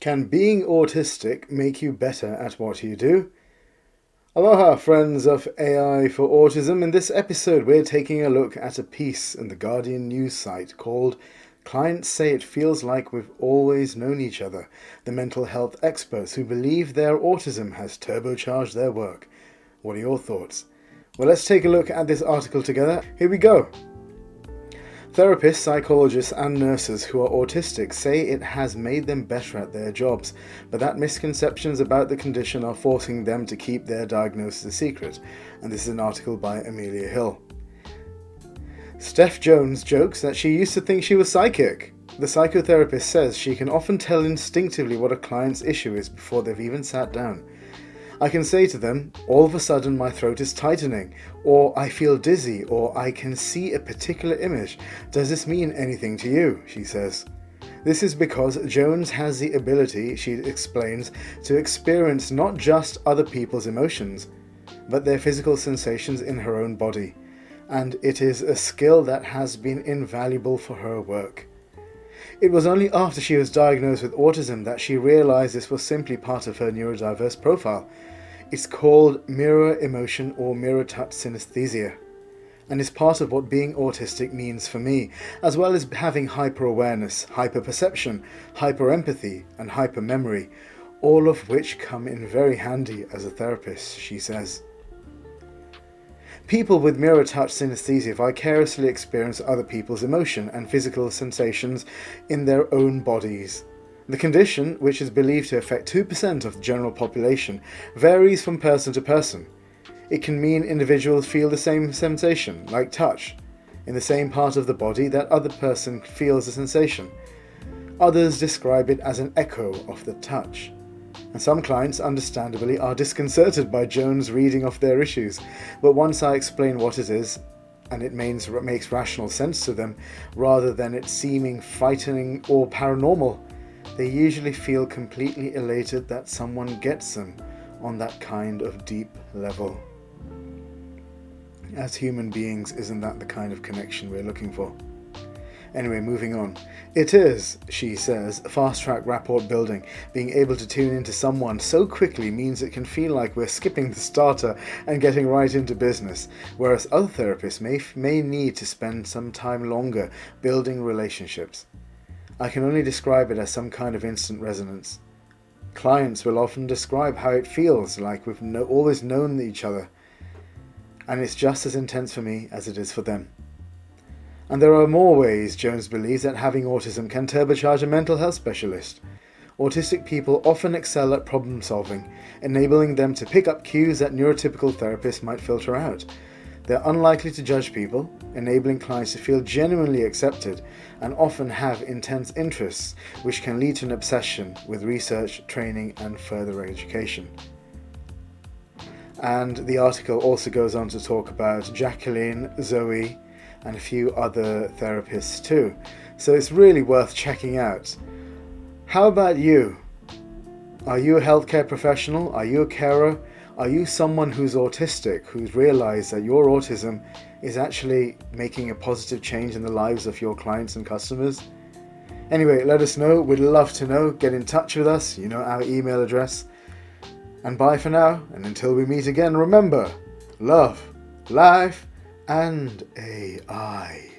Can being autistic make you better at what you do? Aloha, friends of Ai4Autism. In this episode, we're taking a look at a piece in the Guardian news site called "Clients Say It Feels Like We've Always Known Each Other. The mental health experts who believe their autism has turbocharged their work." What are your thoughts? Well, let's take a look at this article together. Here we go. Therapists, psychologists and nurses who are autistic say it has made them better at their jobs, but that misconceptions about the condition are forcing them to keep their diagnosis a secret. And this is an article by Amelia Hill. Steph Jones jokes that she used to think she was psychic. The psychotherapist says she can often tell instinctively what a client's issue is before they've even sat down. I can say to them, all of a sudden my throat is tightening, or I feel dizzy, or I can see a particular image. Does this mean anything to you? She says. This is because Jones has the ability, she explains, to experience not just other people's emotions, but their physical sensations in her own body. And it is a skill that has been invaluable for her work. It was only after she was diagnosed with autism that she realized this was simply part of her neurodiverse profile. It's called mirror emotion or mirror touch synesthesia, and is part of what being autistic means for me, as well as having hyper-awareness, hyper-perception, hyper-empathy and hyper-memory, all of which come in very handy as a therapist, she says. People with mirror touch synesthesia vicariously experience other people's emotion and physical sensations in their own bodies. The condition, which is believed to affect 2% of the general population, varies from person to person. It can mean individuals feel the same sensation, like touch, in the same part of the body that other person feels the sensation. Others describe it as an echo of the touch. And some clients, understandably, are disconcerted by Jones' reading of their issues, but once I explain what it is, and it makes rational sense to them, rather than it seeming frightening or paranormal, they usually feel completely elated that someone gets them on that kind of deep level. As human beings, isn't that the kind of connection we're looking for? Anyway, moving on. It is, she says, fast-track rapport building. Being able to tune into someone so quickly means it can feel like we're skipping the starter and getting right into business, whereas other therapists may need to spend some time longer building relationships. I can only describe it as some kind of instant resonance. Clients will often describe how it feels like we've always known each other, and it's just as intense for me as it is for them. And there are more ways Jones believes that having autism can turbocharge a mental health specialist. Autistic people often excel at problem solving, enabling them to pick up cues that neurotypical therapists might filter out. They're unlikely to judge people, enabling clients to feel genuinely accepted, and often have intense interests, which can lead to an obsession with research, training, and further education. And the article also goes on to talk about Jacqueline, Zoe, and a few other therapists too. So it's really worth checking out. How about you? Are you a healthcare professional? Are you a carer? Are you someone who's autistic, who's realized that your autism is actually making a positive change in the lives of your clients and customers? Anyway, let us know. We'd love to know. Get in touch with us. You know our email address. And bye for now. And until we meet again, remember, love, life, and AI.